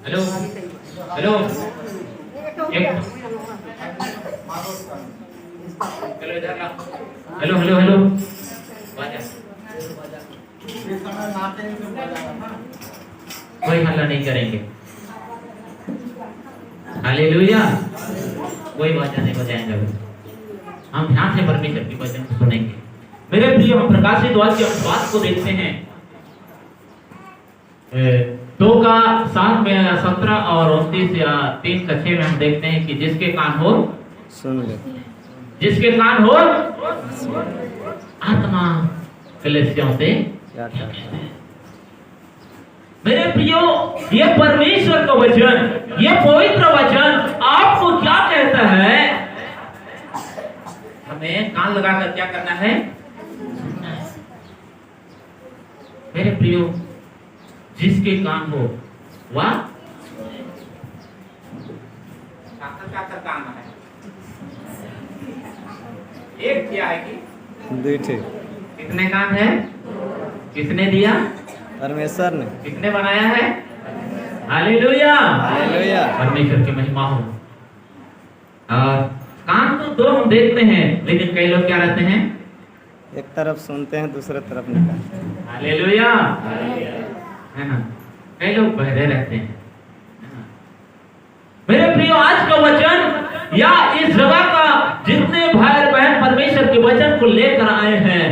Hello hello एक hello इधर ला hello hello hello कोई हल्ला नहीं करेंगे। हालेलुया। कोई बाजा नहीं बजाएंगे। हम ध्यान से परमेश्वर की वचन को सुनेंगे। मेरे प्रिय, हम प्रकाशित वाक्य बात को देखते हैं 2:7 में 17 और 29 या 3:6 में हम देखते हैं कि जिसके कान हो सुन ले, जिसके कान हो आत्मा कलीसियों से। मेरे प्रियो, ये परमेश्वर का वचन, ये पवित्र वचन आपको क्या कहता है? हमें कान लगाकर क्या करना है? मेरे प्रियो, जिसके कान हो वह काकर कान है। एक क्या है कि दूठे कितने कान है? किसने दिया? परमेश्वर ने। किसने बनाया है? हालेलुया। हालेलुया। परमेश्वर की महिमा हो। कान तो दो हम देखते हैं, लेकिन कई लोग क्या रहते हैं? एक तरफ सुनते हैं, दूसरे तरफ निकालते हैं। हालेलुया, है ना? कई लोग बहरे रहते हैं, है ना? मेरे प्रियो, आज का वचन या इस जगह का जितने भाई बहन परमेश्वर के वचन को लेकर आए हैं,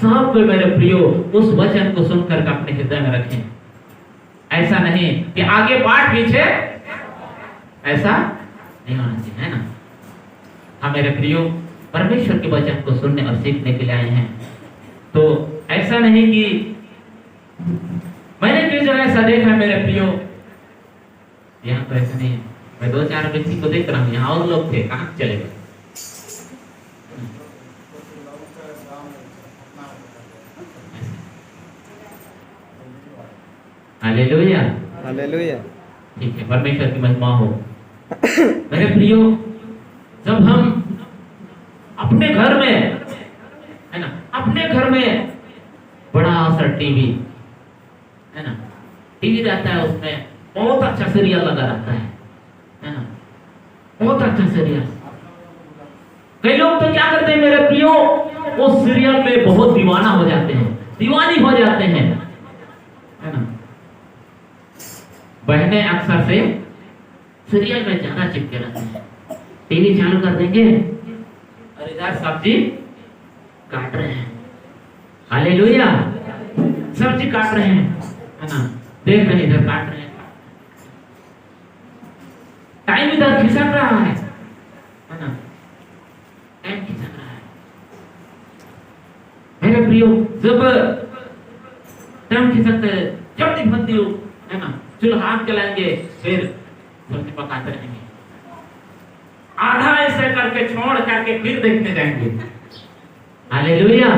सब को मेरे प्रियो उस वचन को सुनकर अपने हृदय में रखें। ऐसा नहीं कि आगे पाठ पीछे, ऐसा नहीं होना चाहिए, है ना? हाँ मेरे प्रियो, परमेश्वर के वचन को सुनने और सीखने के लिए आए हैं, तो ऐसा नहीं कि मैंने किस जगह ऐसा देखा है। मेरे प्रियो, यहाँ तो ऐसा नहीं है। मैं 2-4 व्यक्ति को देख रहा हूँ, यहाँ और लोग थे, कहाँ चले गए? Hallelujah, hallelujah. ठीक है, परमेश्वर की महिमा हो। मेरे प्रियो, जब हम अपने घर में, है ना, अपने घर में बड़ा सा टीवी, है ना, टीवी रहता है, उसमें बहुत अच्छा सीरियल लगा रहता है ना, बहुत अच्छा सीरियल। कई लोग तो क्या करते हैं मेरे प्रियो, उस सीरियल में बहुत दीवाना हो जाते हैं, दीवानी हो जाते हैं, है ना। बहनें अक्सर से सीरियल में ज्यादा चिपके रहते हैं। टीवी चालू कर देंगे और इधर सब्जी काट रहे हैं। हालेलुया, सब्जी काट रहे हैं, है ना, देख रहे हैं, इधर काट रहे हैं, टाइम इधर खिसक रहा है ना, टाइम खिसक रहा है। मेरे प्रियो, जब टाइम खिसकते जल्दी बनती हो, है ना, चूल्हा हाथ चलाएंगे, फिर सब्जी पकाते रहेंगे, आधा ऐसे करके छोड़ करके फिर देखने जाएंगे। हालेलुया,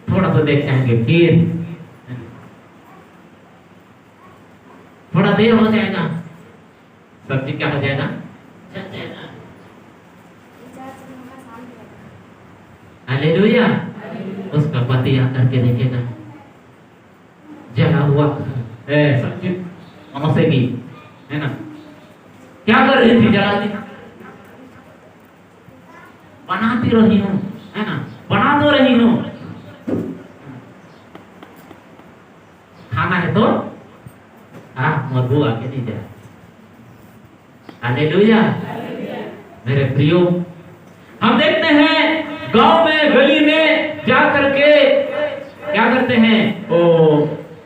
थोड़ा तो देख जाएंगे, फिर थोड़ा देर हो जाएगा, सब्जी क्या हो जाएगा? जल जाएगा। हालेलुया, उसका पति आकर के देखेगा जला हुआ सब्जी की, है ना, क्या कर रही थी? जला दी। बनाती रही हूँ, है ना, बना तो रही हूँ, खाना है तो मधु आके नहीं जाए। हालेलुया। मेरे प्रियो, हम देखते हैं गांव में, गली में जा करके क्या करते हैं, वो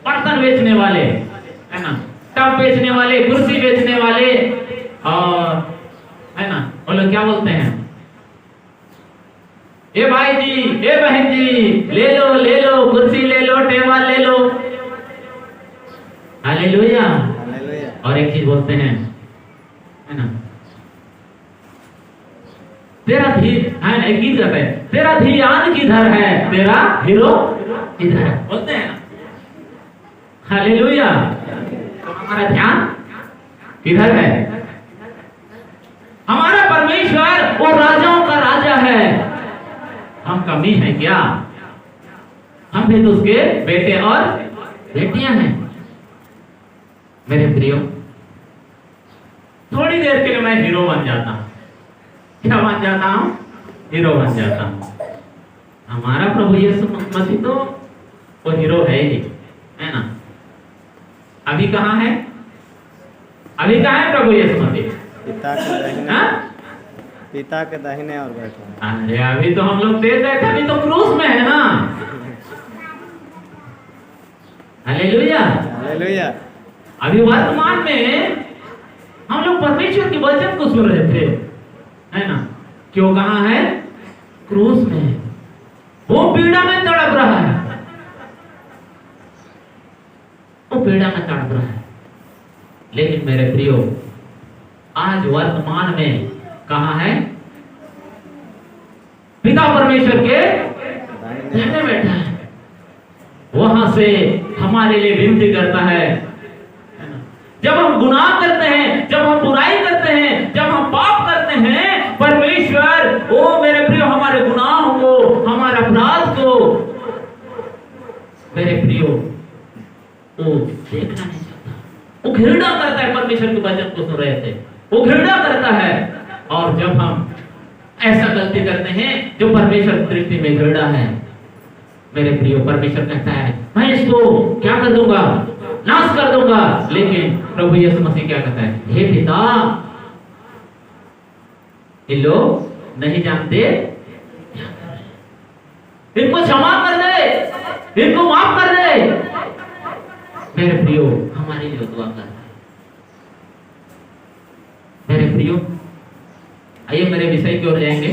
बर्तन बेचने वाले, है ना, टब बेचने वाले, कुर्सी बेचने वाले, और है ना, वो लोग क्या बोलते हैं, ए भाई जी, ए बहन जी, ले लो कुर्सी, ले लो टेबल, ले लो। हालेलुया। और एक चीज बोलते हैं, है ना, तेरा एक गीत है, तेरा ध्यान किधर है, तेरा हीरो किधर है, बोलते हैं ना। हालेलुया। तो हमारा ध्यान किधर है? हमारा परमेश्वर वो राजाओं का राजा है, हम कमी है क्या? हम भी तो उसके बेटे और बेटियां हैं। मेरे प्रियो, थोड़ी देर के लिए मैं हीरो बन जाता हूँ। क्या बन जाता हूँ? हीरो बन जाता हूँ। हमारा प्रभु यीशु मसीह तो वो हीरो है ही, है ना? अभी कहाँ है? अभी कहाँ है प्रभु यीशु मसीह? पिता के दाहिने, हाँ? पिता के दाहिने और बैठे हैं। अरे अभी तो हम लोग देख रहे थे, अभी तो क्रूस में है ना। हालेलुया। हालेलुया। अभी वर्तमान में हम लोग परमेश्वर के वचन को सुन रहे थे, है ना? क्यों कहाँ है? क्रूस में है। वो पीड़ा में तड़प रहा है, वो पीड़ा में तड़प रहा है। लेकिन मेरे प्रियो, आज वर्तमान में कहाँ है? पिता परमेश्वर के दाहिने बैठा है। वहां से हमारे लिए विनती करता है। जब हम गुनाह करते हैं, जब हम बुराई करते हैं, जब हम पाप करते हैं, परमेश्वर ओ मेरे प्रियो हमारे गुनाहों को, हमारे अपराध को, मेरे प्रियो वो देखना नहीं चाहता। वो घृणा करता है। परमेश्वर के वचन को सुन रहे थे, वो घृणा करता है। और जब हम ऐसा गलती करते हैं जो परमेश्वर की दृष्टि में घृणा है, मेरे प्रियो परमेश्वर कहता है मैं इसको क्या कर दूंगा? नाश कर दूंगा। लेकिन प्रभु यीशु मसीह क्या कहता है? हे पिता, ये लोग नहीं जानते इनको क्षमा कर दे, इनको माफ कर दे। मेरे प्रियो हमारे लिए दुआ कर रहा है। मेरे प्रियो आइए मेरे विषय की ओर जाएंगे।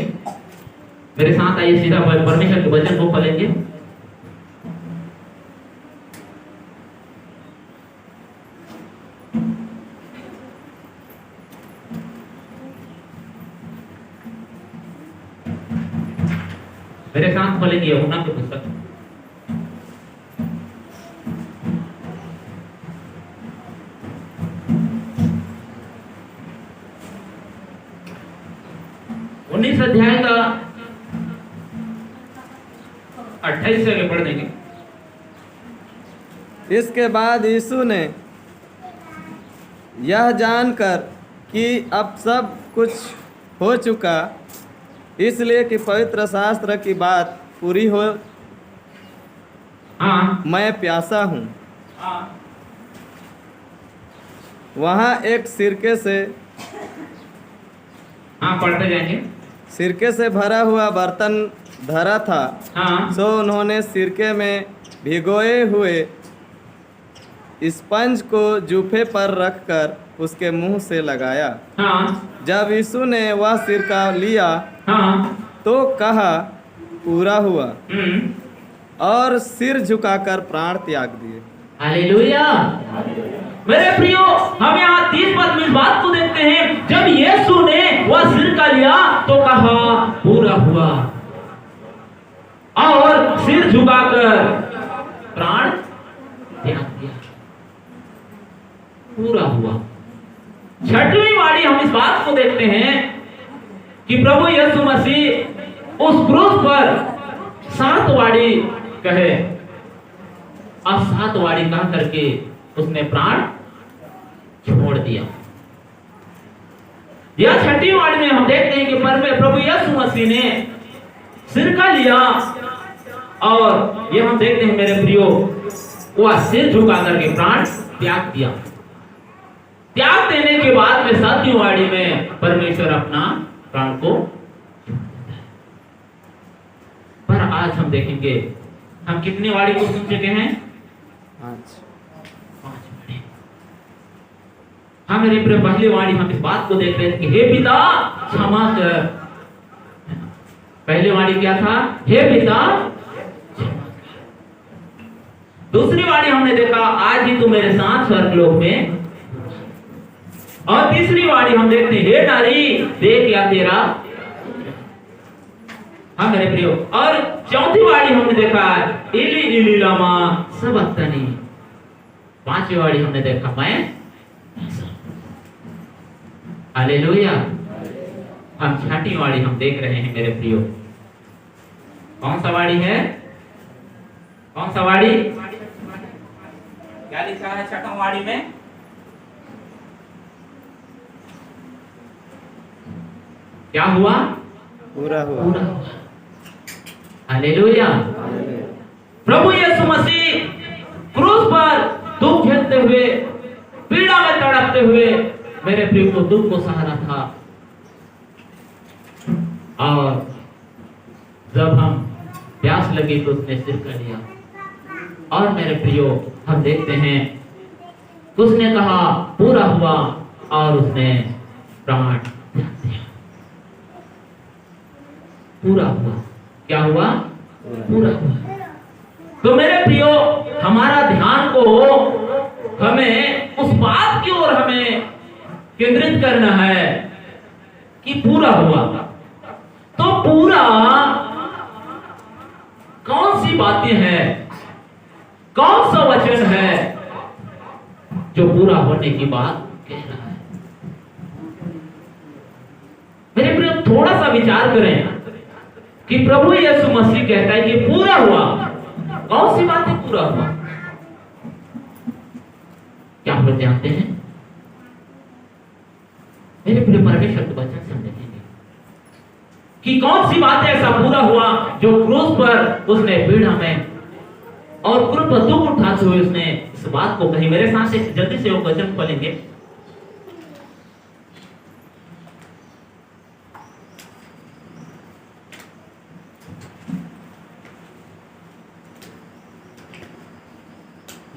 मेरे साथ आइए, सीधा परमेश्वर के वचन को खोलेंगे। मेरे साथ खोलेंगे यूहन्ना की पुस्तक। उन्नीस अध्याय का 28 से आगे पढ़ देंगे। इसके बाद यीशु ने यह जानकर कि अब सब कुछ हो चुका, इसलिए कि पवित्र शास्त्र की बात पूरी हो, हाँ मैं प्यासा हूँ। हाँ वहाँ एक सिरके से हाँ पढ़ते जाएंगे। सिरके से भरा हुआ बर्तन धरा था। हाँ सो उन्होंने सिरके में भिगोए हुए स्पंज को जूफे पर रखकर उसके मुंह से लगाया। हाँ जब यीशु ने वह सिरका लिया हाँ तो कहा, पूरा हुआ, हम्म, और सिर झुकाकर प्राण त्याग दिए। हालेलुया। मेरे प्रियो, हम यहाँ 30 पद में इस बात को देखते हैं। जब यीशु ने वह सिरका लिया तो कहा पूरा हुआ, और सिर झुकाकर प्राण त्याग दिया। पूरा हुआ। छठवीं वारी हम इस बात को देखते हैं कि प्रभु यीशु मसीह उस क्रूस पर 7 वारी कहे, और 7 वारी कह करके उसने प्राण छोड़ दिया। यह छठी वारी में हम देखते हैं कि प्रभु यीशु मसीह ने सिरका लिया, और यह हम देखते हैं मेरे प्रियो, वह सिर झुका करके प्राण त्याग दिया। त्याग देने के बाद में 7वीं वारी में परमेश्वर अपना प्राण को, पर आज हम देखेंगे हम कितनी वारी को सुन चुके हैं? 5 वारी। हाँ मेरे प्रिय, पहली वारी हम इस बात को देख रहे थे कि हे पिता क्षमा कर। पहली वारी क्या था? हे पिता। दूसरी वारी हमने देखा आज ही तू मेरे साथ स्वर्गलोक में। और तीसरी वारी हम देखते हैं, हे नारी देख या तेरा। हाँ मेरे प्रियो, और चौथी वारी हमने देखा इली इली लामा सबक्तनी। 5वीं वारी हमने देखा मैं। हालेलुया। हम 6वीं वारी हम देख रहे हैं मेरे प्रियो। कौन सा वारी है? कौन सा वारी? क्या लिखा है 6वीं वारी में? क्या हुआ? पूरा हुआ। पूरा हुआ। हालेलुया। प्रभु यीशु मसीह क्रूस पर दुख झेलते हुए, पीड़ा में तड़पते हुए मेरे प्रिय को दुख को सहारा था। और जब हम प्यास लगी तो उसने सिर कर लिया। और मेरे प्रियो हम देखते हैं उसने कहा पूरा हुआ और उसने प्राण त्याग दिया। पूरा हुआ। क्या हुआ? पूरा हुआ। तो मेरे प्रियो हमारा ध्यान को हमें उस बात की ओर हमें केंद्रित करना है कि पूरा हुआ। तो पूरा कौन सी बातें हैं, कौन सा वचन है जो पूरा होने की बात कह रहा है? मेरे प्रिय थोड़ा सा विचार करें कि प्रभु यीशु मसीह कहता है कि पूरा हुआ। कौन सी बातें पूरा हुआ? क्या आप लोग जानते हैं? मेरे प्रिय परमेश्वर के वचन से हम देखेंगे कि कौन सी बातें ऐसा पूरा हुआ जो क्रूस पर उसने पीड़ा में और क्रूस पर दुख उठाते हुए उसने इस बात को कही। मेरे साथ एक जल्दी से वो वचन पढ़ेंगे।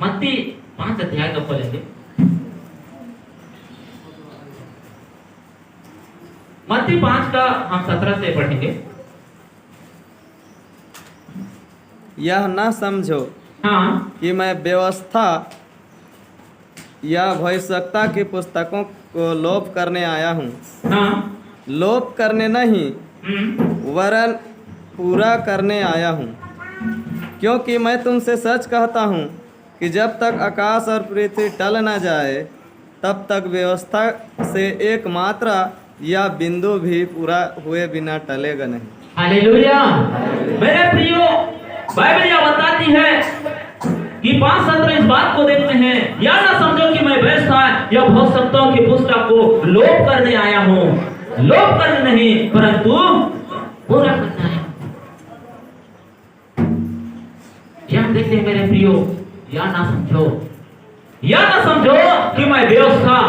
मत्ती 5 अध्याय का पढ़ेंगे। मत्ती 5 का हम 17 से पढ़ेंगे। यह न समझो हाँ कि मैं व्यवस्था या भविष्यवक्ता की पुस्तकों को लोप करने आया हूँ। हाँ लोप करने नहीं, वरन पूरा करने आया हूँ। क्योंकि मैं तुमसे सच कहता हूँ कि जब तक आकाश और पृथ्वी टल न जाए, तब तक व्यवस्था से एक मात्रा या बिंदु भी पूरा हुए बिना टलेगा नहीं। हालेलुया। मेरे प्रियो बाइबल यह बताती है कि 5:17 इस बात को देखते हैं, या ना समझो कि मैं व्यवस्था या भविष्यवक्ताओं की पुस्तक को लोप करने आया हूँ। लोप करने नहीं परंतु पूरा करना है। यह देखते हैं मेरे प्रियो, या ना समझो कि मैं व्यवस्था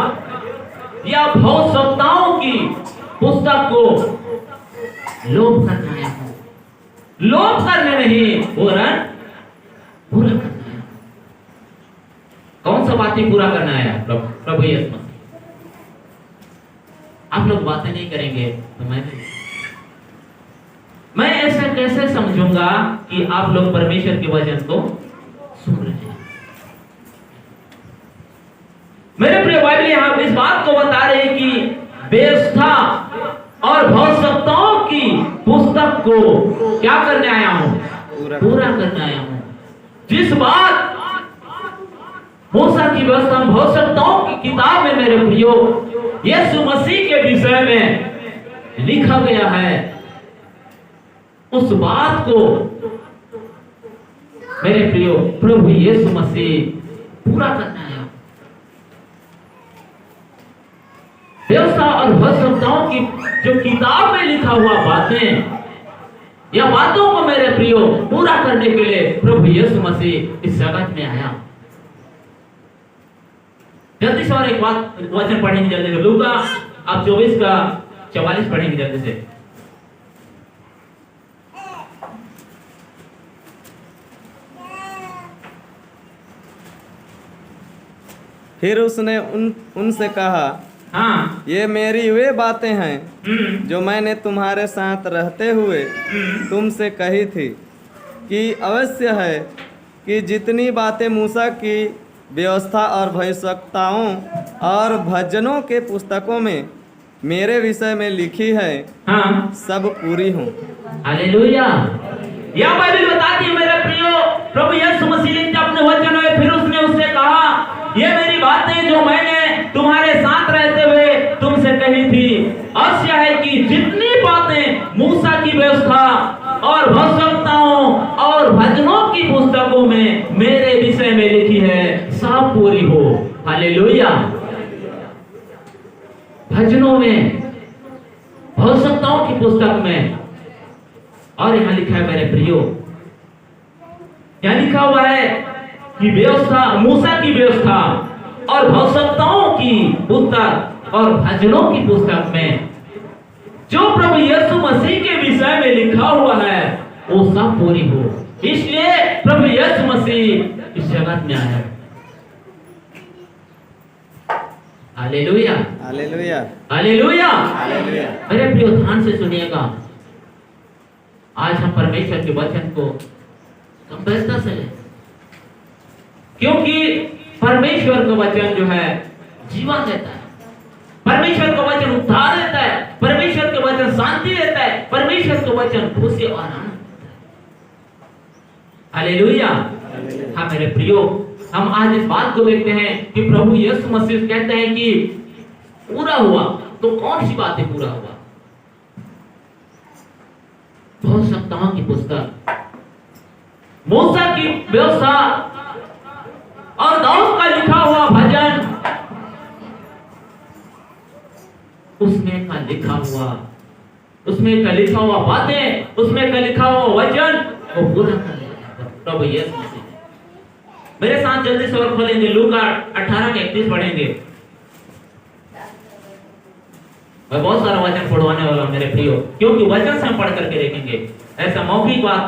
या भविष्यवक्ताओं की पुस्तक को लोप करना आया हूं। लोप करने नहीं पूरा करना है। कौन सा बातें पूरा करना है? प्रभु यीशु मसीह। आप लोग बातें नहीं करेंगे तो मैं ऐसा कैसे समझूंगा कि आप लोग परमेश्वर के वचन को सुन रहे हैं? मेरे प्रिय बाइबल यहां इस बात को बता रहे हैं कि व्यवस्था और भविष्यवक्ताओं की पुस्तक को क्या करने आया हूं? पूरा करने आया हूं। जिस बात मूसा की व्यवस्था भविष्यवक्ताओं की किताब में मेरे प्रियो यीशु मसीह के विषय में लिखा गया है, उस बात को मेरे प्रियो प्रभु यीशु मसीह पूरा करना है। व्यवस्था और भविष्यवक्ताओं की जो किताब में लिखा हुआ बातें या बातों को मेरे प्रियो पूरा करने के लिए प्रभु यीशु मसीह इस जगत में आया। जल्दी से और एक बात वचन पढ़ेंगे जल्दी से। लूका आप 24 का 44 पढ़ेंगे जल्दी से। फिर उसने उनसे कहा, हाँ ये मेरी वे बातें हैं जो मैंने तुम्हारे साथ रहते हुए तुमसे कही थी, कि अवश्य है कि जितनी बातें मूसा की व्यवस्था और भविष्यवक्ताओं और भजनों के पुस्तकों में मेरे विषय में लिखी है, हाँ सब पूरी हों। हालेलुया। यह बाइबल बताती है मेरे प्रियो प्रभु यीशु मसीह लिखते अपने वचन में, फिर उसने उससे कहा, ये मेरी बातें जो मैंने तुम्हारे साथ रहते हुए तुमसे कही थी, अवश्य है कि जितनी बातें मूसा की व्यवस्था और भविष्यवक्ताओं और भजनों की पुस्तकों में मेरे विषय में लिखी है, सब पूरी हो। हालेलुया। भजनों में भविष्यवक्ताओं पुस्तक में। और यहाँ लिखा है मेरे प्रियो, यहाँ लिखा हुआ है कि व्यवस्था, मूसा की व्यवस्था और भविष्यवक्ताओं की पुस्तक और भजनों की पुस्तक में जो प्रभु यीशु मसीह के विषय में लिखा हुआ है वो सब पूरी हो। इसलिए प्रभु यीशु मसीह इस जगत में आया। Hallelujah, hallelujah, hallelujah. हालेलुया। मेरे प्रियो ध्यान से सुनिएगा, आज हम परमेश्वर के वचन को गंभीरता से लें, क्योंकि परमेश्वर का वचन जो है जीवन देता है, परमेश्वर का वचन उद्धार देता है, परमेश्वर का वचन शांति देता है, परमेश्वर का वचन खुशी और आनंद देता है। हालेलुया। हाँ मेरे प्रियो, हम आज इस बात को देखते हैं कि प्रभु यीशु मसीह कहते हैं कि पूरा हुआ। तो कौन सी बातें पूरा हुआ? भविष्यवक्ताओं की पुस्तक, मूसा की व्यवस्था और दाऊद का लिखा हुआ भजन, उसमें का लिखा हुआ बातें, उसमें का लिखा हुआ वचन वो पूरा कर लिया प्रभु यीशु मसीह। मेरे साथ जल्दी से और खोलेंगे, लूका 18:31 पढ़ेंगे। मैं बहुत सारा वचन पढ़वाने वाला हूं मेरे प्रियो, क्योंकि वचन से हम पढ़ करके देखेंगे। ऐसा मौखिक बात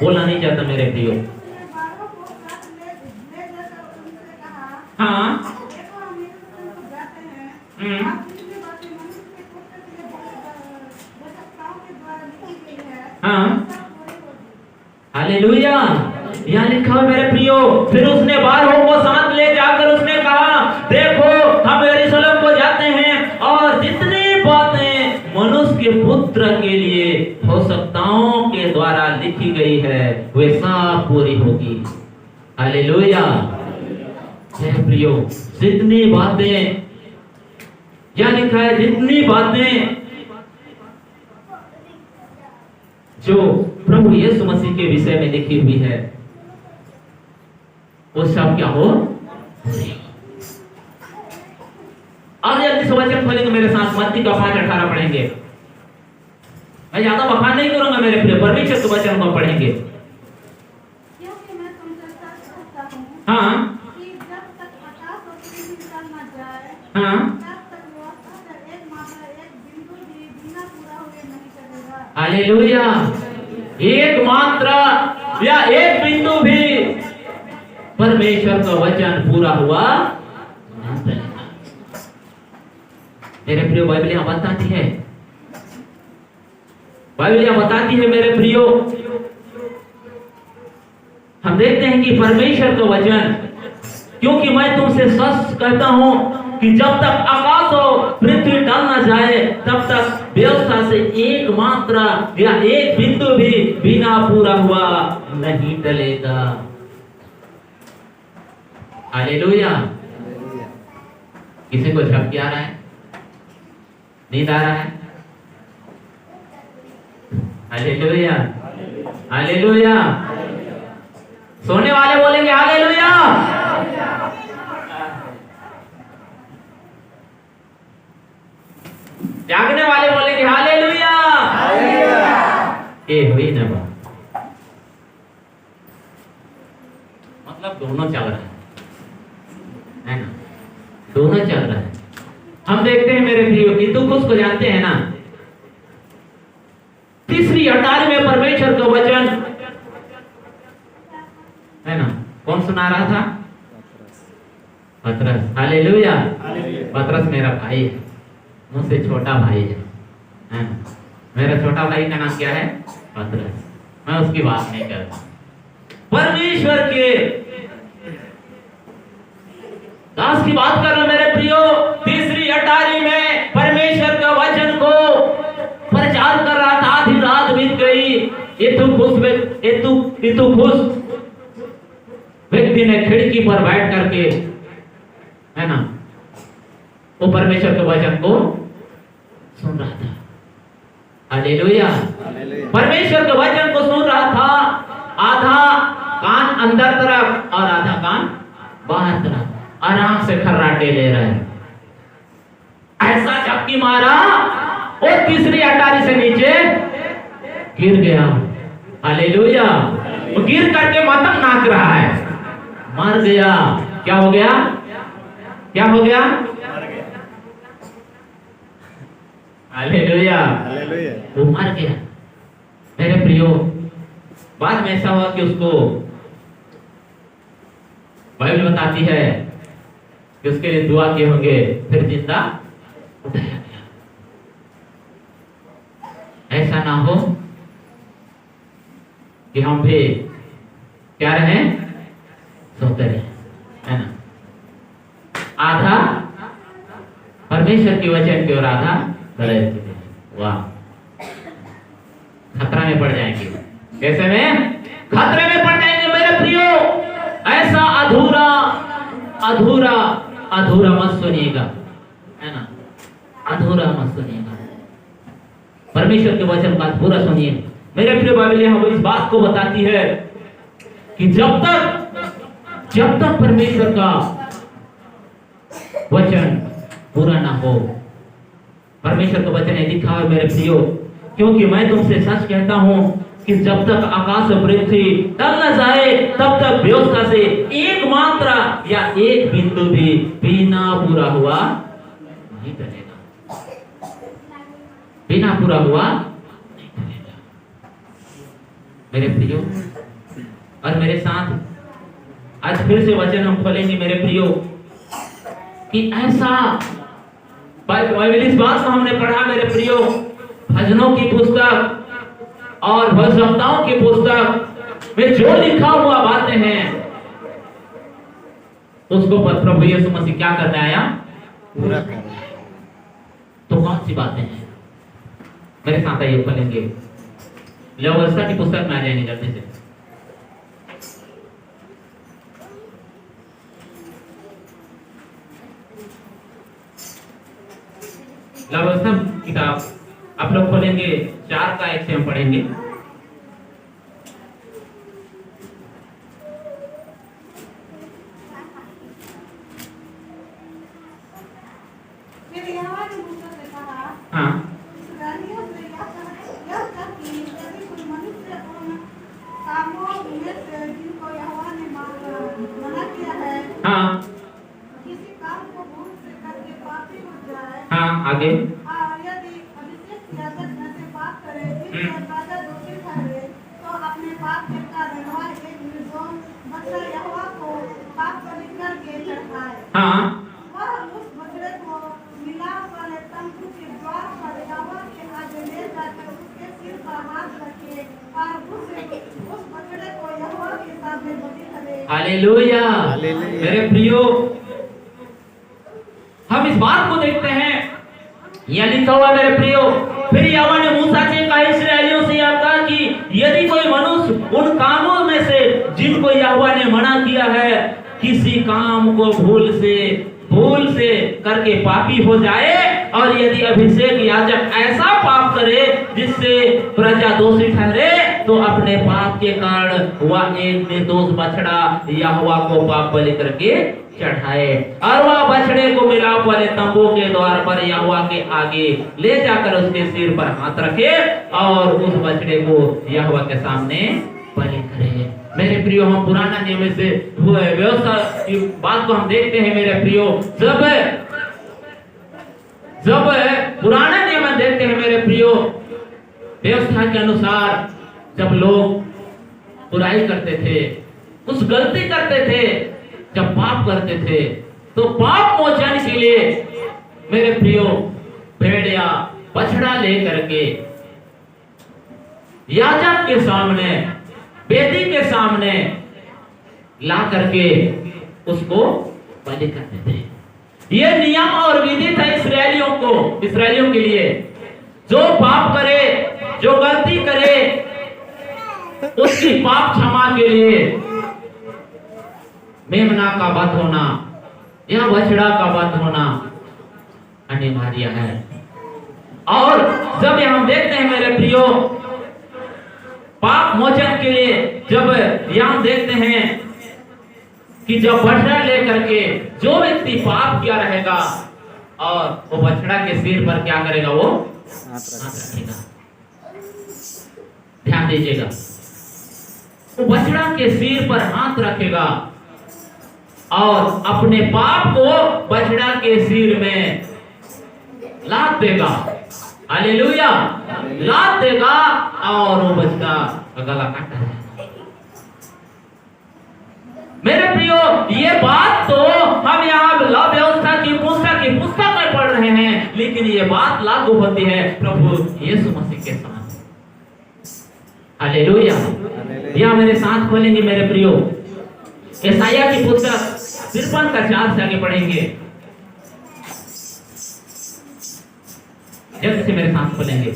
बोलना नहीं चाहता मेरे प्रियो। हाँ, हाँ, हालेलुया। यहाँ लिखा है मेरे प्रियो, फिर उसने 12 को साथ ले जाकर उसने कहा, देखो हम यरूशलेम को जाते हैं और जितनी बातें मनुष्य के पुत्र के लिए भविष्यवक्ताओं के द्वारा लिखी गई है वे सब पूरी होगी। हालेलुया। मेरे प्रियो, जितनी बातें यहाँ लिखा है, जितनी बातें जो प्रभु यीशु मसीह के विषय में लिखी हुई है वो सब क्या हो। और जल्दी से वचन खोलेंगे मेरे साथ, मत्ती का 5:18 पढ़ेंगे। मैं ज्यादा बखान नहीं करूंगा मेरे प्रिय, परमेश्वर के वचन को पढ़ेंगे। हाँ, हाँ, हालेलुया। एक मात्रा या एक बिंदु भी परमेश्वर का वचन पूरा हुआ मेरे प्रियो। बाइबल यहां बताती है, बाइबल यहां बताती है मेरे प्रियो, हम देखते हैं कि परमेश्वर का वचन, क्योंकि मैं तुमसे सच कहता हूं कि जब तक आकाश और पृथ्वी टल न जाए तब तक व्यवस्था से एक मात्रा या एक बिंदु भी बिना पूरा हुआ नहीं टलेगा। हालेलुया। किसी को झपकी आ रहा है? नींद आ रहा है? Hallelujah, hallelujah. सोने वाले बोलेंगे हालेलुया। जागने वाले बोलेंगे हालेलुया। ये हुई ना बात, मतलब दोनों चल रहा है ना, दोनों चल रहा है। हम देखते हैं मेरे प्रियो कि तुम उसको जानते हैं ना, तीसरी अटारी में परमेश्वर का वचन है ना, कौन सुना रहा था? पतरस। हालेलुया। पतरस मेरा भाई है, मुझसे छोटा भाई है। मेरा छोटा भाई का नाम क्या है? पतरस। मैं उसकी बात नहीं करता, परमेश्वर के दास की बात कर रहा मेरे प्रियो। तीसरी अटारी में परमेश्वर का वचन को प्रचार कर रहा था, आधी रात बीत गई। ये तू खुश व्यक्ति ने खिड़की पर बैठ करके है ना वो परमेश्वर के वचन को सुन रहा था। हालेलुया। परमेश्वर के वचन को सुन रहा था, आधा कान अंदर तरफ और आधा कान बाहर तरफ, आराम से खर्राटे ले रहा है। ऐसा झपकी मारा और तीसरी अटारी से नीचे गिर गया। हालेलुया। वो गिर करके मातम नाच रहा है, मर गया। क्या हो गया? क्या हो गया? हालेलुया। हालेलुया। वो मर गया। मेरे प्रियो, बाद में ऐसा हुआ कि उसको बाइबल बताती है कि उसके लिए दुआ किए होंगे, फिर जिंदा उठाया गया। ऐसा ना हो कि हम भी क्या रहे, सोते रहे, है ना? आधा परमेश्वर की वचन की ओर, आधा गलत की। वाह, खतरा में पड़ जाएंगे। कैसे में? खतरे में पड़ जाएंगे मेरे प्रियो। ऐसा अधूरा अधूरा अधूरा मत सुनिएगा, है ना? अधूरा मत सुनिएगा, परमेश्वर के वचन का पूरा सुनिए मेरे प्रिय। बाइबल हमें इस बात को बताती है कि जब तक परमेश्वर का वचन पूरा ना हो, परमेश्वर का वचन है लिखा है मेरे प्रियो, क्योंकि मैं तुमसे सच कहता हूं कि जब तक आकाश और पृथ्वी टल न जाए, तब तक व्यवस्था से एक मात्रा या एक बिंदु भी बिना पूरा हुआ नहीं टलेगा। बिना पूरा हुआ नहीं टलेगा मेरे प्रियो। और मेरे साथ आज फिर से वचन हम खोलेंगे मेरे प्रियो कि ऐसा बाइबल इस बात को हमने पढ़ा मेरे प्रियो, भजनों की पुस्तक और भजनताओं की पुस्तक में जो लिखा हुआ बातें हैं उसको प्रभु यीशु मसीह क्या करने आया? पूरा करना। तो कौन सी बातें हैं? मेरे साथ आइए खोलेंगे, व्यवस्था की पुस्तक में आ जाएंगे जल्दी से। व्यवस्था किताब आप लोग खोलेंगे, 4 का 1 से हम पढ़ेंगे। हाँ, हाँ, हाँ, आगे। हाँ, हालेलुया। मेरे प्रियो, हम इस बात को देखते हैं, यह लिखा हुआ मेरे प्रियो, फिर यहोवा ने मूसा से कहा, इस्राएलियों से यह कहा कि यदि कोई मनुष्य उन कामों में से जिनको यहोवा ने मना किया है, किसी काम को भूल से करके पापी हो जाए, और यदि अभिषेक याजक ऐसा पाप करे जिससे प्रजा दोषी ठहरे, तो अपने पाप के कारण वह एक निर्दोष बछड़ा यहोवा को पाप बलि करके चढ़ाए, और वह बछड़े को मिलाप वाले तंबू के द्वार पर यहोवा के आगे ले जाकर उसके सिर पर हाथ रखे और उस बछड़े को यहोवा के सामने बलि करे। मेरे प्रियो, हम पुराना नियम से व्यवस्था की बात को हम देखते हैं मेरे प्रियो, जब पुराना नियम देखते हैं मेरे प्रियो, व्यवस्था के अनुसार जब लोग बुराई करते थे, कुछ गलती करते थे, जब पाप करते थे, तो पाप मोचन के लिए मेरे प्रियो भेड़ या बछड़ा लेकर के याजक के सामने, वेदी के सामने ला करके उसको बलि करते थे। यह नियम और विधि था इस्राएलियों के लिए। जो पाप करे, जो गलती करे, उसकी पाप क्षमा के लिए मेमना का वध होना या बछड़ा का वध होना अनिवार्य है। और जब हम देखते हैं मेरे प्रियो, पाप मोचन के लिए जब यहाँ देखते हैं कि जब बछड़ा लेकर के जो व्यक्ति पाप किया रहेगा और वो बछड़ा के सिर पर क्या करेगा, वो हाथ रख। हाथ रखेगा। ध्यान दीजिएगा, वो बछड़ा के सिर पर हाथ रखेगा और अपने पाप को बछड़ा के सिर में लाद देगा। हालेलुया, लाद देगा और वो बछड़ा का गला काटा है। मेरे प्रियो, ये बात तो हम यहाँ लव व्यवस्था की पुस्तक में पढ़ रहे हैं, लेकिन ये बात लागू होती है प्रभु यीशु मसीह के साथ। हालेलुया। या मेरे साथ खोलेंगे मेरे प्रियो, यशायाह की पुस्तक 53 का 4 से आगे पढ़ेंगे। जल्दी से मेरे साथ खोलेंगे।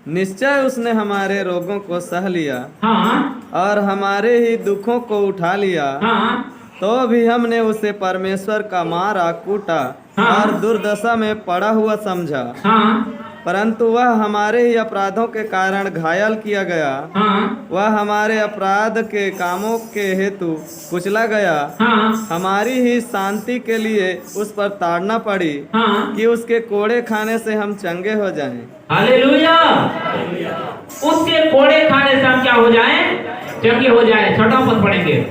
निश्चय उसने हमारे रोगों को सह लिया हाँ और हमारे ही दुखों को उठा लिया। हाँ तो भी हमने उसे परमेश्वर का मारा कूटा हाँ। और दुर्दशा में पड़ा हुआ समझा। हाँ परंतु वह हमारे ही अपराधों के कारण घायल किया गया, हाँ वह हमारे अपराध के कामों के हेतु कुचला गया। हाँ हमारी ही शांति के लिए उस पर ताड़ना पड़ी हाँ। कि उसके कोड़े खाने से हम चंगे हो जाएं। हालेलुया। उसके कोड़े खाने से हम क्या हो जाएं? चंगे हो जाएं। छठा पद पढ़ेंगे।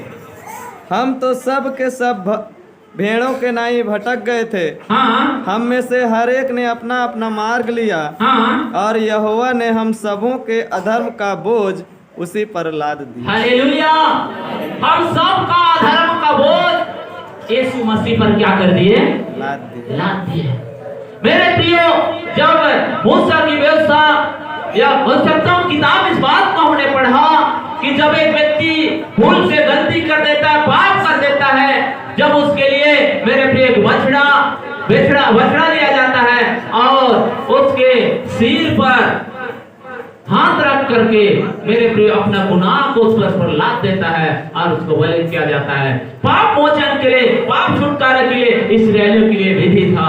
हम तो सब के सब भेड़ों के नाई भटक गए थे, हाँ हम में से हर एक ने अपना अपना मार्ग लिया हाँ। और यहोवा ने हम सबों के अधर्म का बोझ उसी पर लाद दिया। हालेलुया। हम सब का अधर्म का बोझ यीशु मसीह पर क्या कर दिए? लाद दिया। लाद दिए। मेरे प्रियो, जब मूसा की व्यवस्था या सप्तम किताब इस बात को हमने पढ़ा कि जब एक व्यक्ति भूल से गलती कर देता है, पाप कर देता है, जब उसके लिए मेरे प्रिय एक बछड़ा लिया जाता है और उसके सिर पर हाथ रख करके मेरे प्रिय अपना गुनाह को उस पर लाद देता है और उसको बलि किया जाता है। पाप मोचन के लिए, पाप छुटकारे के लिए इस्राएलियों के लिए विधि था,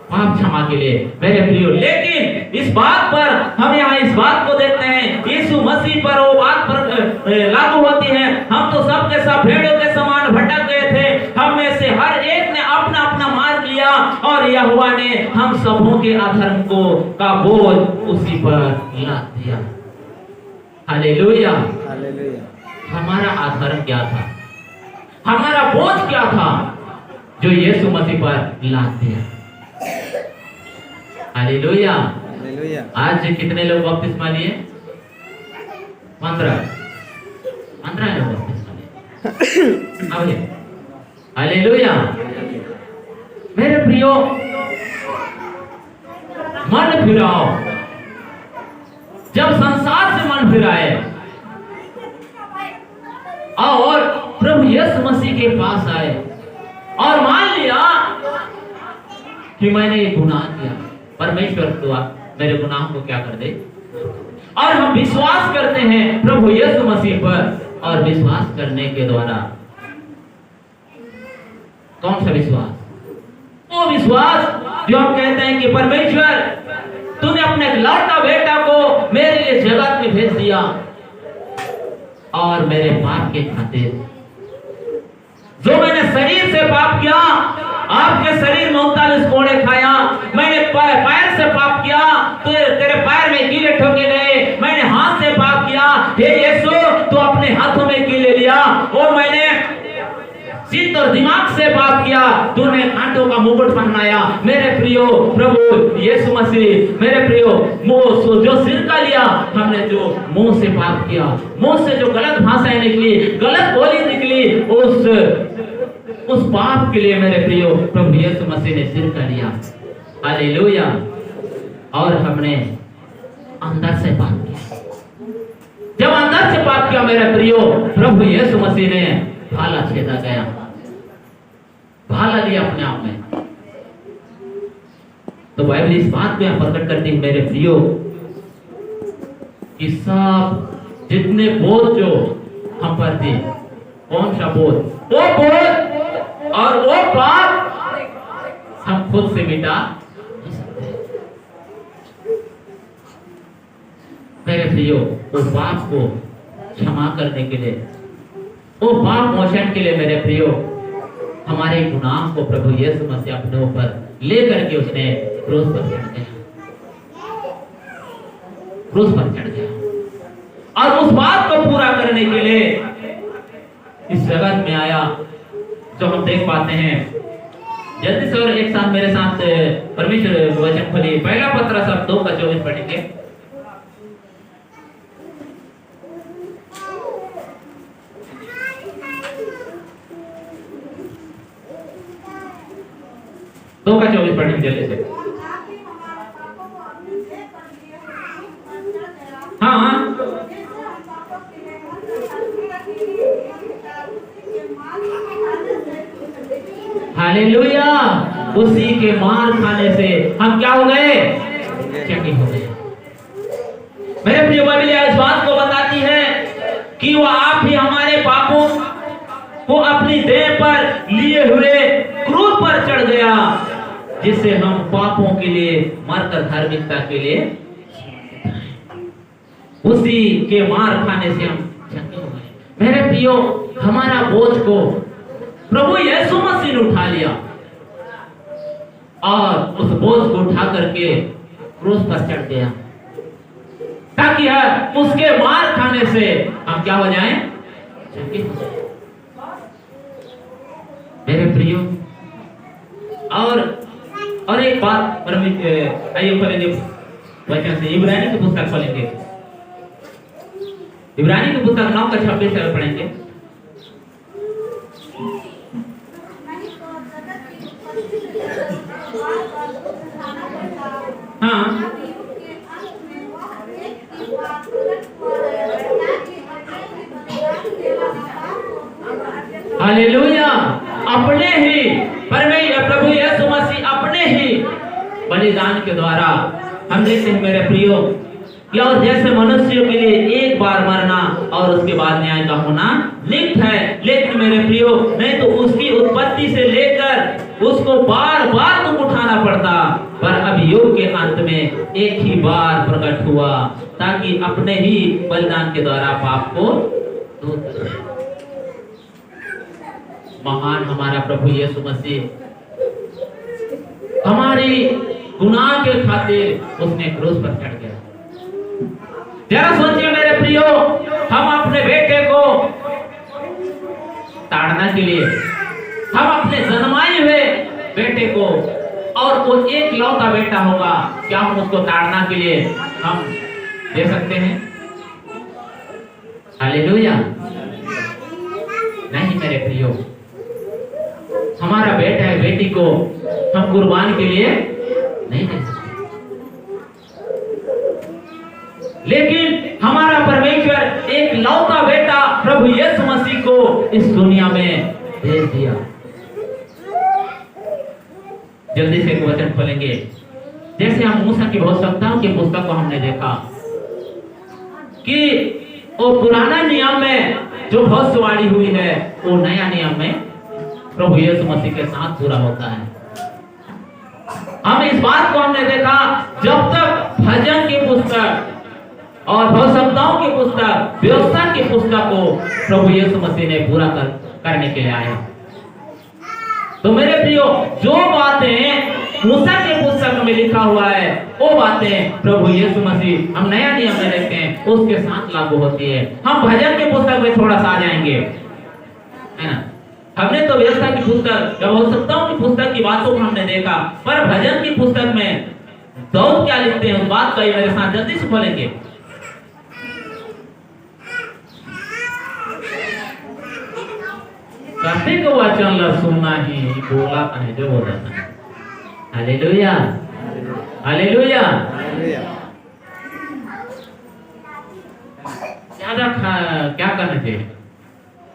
पाप क्षमा के लिए मेरे प्रियो। लेकिन इस बात पर हम यहाँ इस बात को देखते हैं, यीशु मसीह पर वो बात पर लागू होती है। हम तो सब के सब भेड़ों के समान भटक गए थे, हम में से हर एक ने अपना अपना मार्ग लिया और यहोवा ने हम सबों के अधर्म को का बोझ उसी पर लाद दिया। हालेलुया। हालेलुया। हमारा अधर्म क्या था? हमारा बोझ क्या था जो यीशु मसीह पर लाद दिया? हालेलुया। हालेलुया। आज कितने लोग बपतिस्मा लिए? 15 लोग बपतिस्मा लिए। हालेलुया। मेरे प्रियो, मन फिराओ। जब संसार से मन फिराए और प्रभु यीशु मसीह के पास आए और मान लिया कि मैंने ये गुनाह किया, परमेश्वर दुआ मेरे गुनाह को क्या कर दे, और हम विश्वास करते हैं प्रभु यीशु मसीह पर, और विश्वास करने के द्वारा कौन सा विश्वास? वो विश्वास जो हम कहते हैं कि परमेश्वर तूने अपने लौटा बेटा को मेरे लिए जगत में भेज दिया और मेरे पाप के खातिर जो मैंने शरीर से पाप किया, आपके शरीर में 39 कोड़े खाया, मैंने पैर से पाप किया तो तेरे पैर में कीले ठोके गए, मैंने हाथ से पाप किया, हे यीशु तू अपने हाथों में कीले लिया, और मैंने चित्त और दिमाग से पाप किया, तूने कांटों का मुकुट पहनाया। मेरे प्रियो प्रभु यीशु मसीह, मेरे प्रियो मुंह जो सिर का लिया, हमने जो मुंह से पाप किया, मुंह से जो गलत भाषाएं निकली, गलत बोली निकली, उस पाप के लिए मेरे प्रियो प्रभु यीशु मसीह ने सिर का लिया। हालेलुया। और हमने अंदर से पाप किया। जब अंदर से पाप किया मेरे प्रियो, प्रभु यीशु मसीह ने भाला छेदा गया, भाला लिया अपने आप में। तो बाइबल इस बात को प्रकट करती है मेरे प्रियो कि सब जितने बोझ जो हम पर थे, कौन सा बोझ? वो बोझ और वो पाप हम खुद से मिटा नहीं सकते। मेरे प्रियो, उस पाप को क्षमा करने के लिए वो पाप मोचन के लिए मेरे प्रियो हमारे गुनाह को प्रभु यीशु मसीह अपने ऊपर लेकर के उसने क्रूस पर चढ़ गया, क्रूस पर चढ़ गया और उस बात को पूरा करने के लिए इस जगत में आया, जो हम देख पाते हैं। जल्दी से और एक साथ मेरे साथ परमेश्वर वचन खोलिए, पहला पत्रस 2:24 पढ़ेंगे। दो का 24 पढ़ेंगे जल्दी से। हाँ हाँ हालेलुया, उसी के मार खाने से हम क्या हो गए? चंगे हो गए। मेरे प्रिय बाइबल इस बात को बताती है कि वह आप ही हमारे पापों को अपनी देह पर लिए हुए क्रूस पर चढ़ गया, जिससे हम पापों के लिए मरकर धार्मिकता के लिए उसी के मार खाने से हम चंगे हो गए। मेरे प्रियो, हमारा बोझ को प्रभु यीशु मसीह ने उठा लिया और उस बोझ को उठा करके क्रूस पर चढ़ गया, ताकि उसके मार खाने से हम क्या हो जाएं? चंगे हो जाएं। मेरे प्रियो, और एक बात आइए खोलेंगे वचन से, इब्रानी की पुस्तक खोलेंगे, इब्रानी की पुस्तक 9:26 पढ़ेंगे। हाँ हालेलुया, अपने ही परमेश्वर प्रभु यीशु मसीह अपने ही बलिदान के द्वारा हम देखते हैं मेरे प्रियो, और जैसे मनुष्यों के लिए एक बार मरना और उसके बाद न्याय का होना नित्य है, लेकिन मेरे प्रियो नहीं तो उसकी उत्पत्ति से लेकर उसको बार बार तुम उठाना पड़ता, पर अब युग के अंत में एक ही बार प्रकट हुआ, ताकि अपने ही बलिदान के द्वारा पाप को दूर करे। महान हमारा प्रभु यीशु मसीह हमारी गुनाह के खातिर उसने क्रूस पर चढ़ गया। जरा सोचिए मेरे प्रियो, हम अपने बेटे को ताड़ना के लिए, हम अपने जन्माए हुए बेटे को, और वो एक लौता बेटा होगा, क्या हम उसको ताड़ना के लिए हम दे सकते हैं? हालेलुया, नहीं मेरे प्रियो, हमारा बेटा है, बेटी को हम कुर्बान के लिए नहीं दे सकते, लेकिन हमारा परमेश्वर एक लौता बेटा प्रभु यीशु मसीह को इस दुनिया में भेज दिया। जल्दी से एक वचन खोलेंगे, जैसे हम मूसा की भविष्यवक्ताओं की पुस्तक को हमने देखा कि वो पुराना नियम में जो भविष्यवाणी हुई है वो नया नियम में प्रभु यीशु मसीह के साथ पूरा होता है। हम इस बात को हमने देखा, जब तक भजन की पुस्तक और भविष्यवक्ताओं की पुस्तक, व्यवस्था की पुस्तक को प्रभु यीशु मसीह ने पूरा करने के लिए आया। तो मेरे प्रियो, जो बातें मूसा की पुस्तक में लिखा हुआ है वो बातें प्रभु यीशु मसीह हम नया नियम में देखते हैं उसके साथ लागू होती है। हम भजन की पुस्तक में थोड़ा सा आ जाएंगे, है ना। हमने तो व्यवस्था की पुस्तक या भविष्यवक्ताओं की पुस्तक की बातों को हमने देखा, पर भजन की पुस्तक में दाऊद क्या लिखते हैं उस बात का मेरे साथ जल्दी से खोलेंगे। कहते को वचन ला सुनना ही बोला है जो बोला था। Hallelujah, hallelujah. ज्यादा क्या करना चाहिए?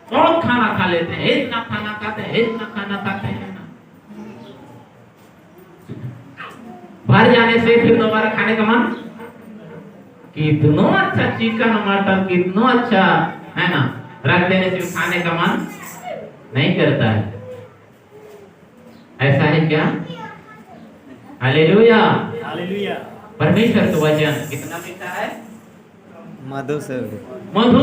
बहुत खाना खा लेते हैं, इतना खाना खाते हैं, इतना खाना खाते हैं ना, भर जाने से फिर दोबारा खाने का मन, कितना अच्छा चिकन मटन कितना अच्छा है ना, रख देने से खाने का मन नहीं करता है। ऐसा है क्या? Hallelujah, hallelujah. परमेश्वर का वचन कितना मीठा है, मधु से मधु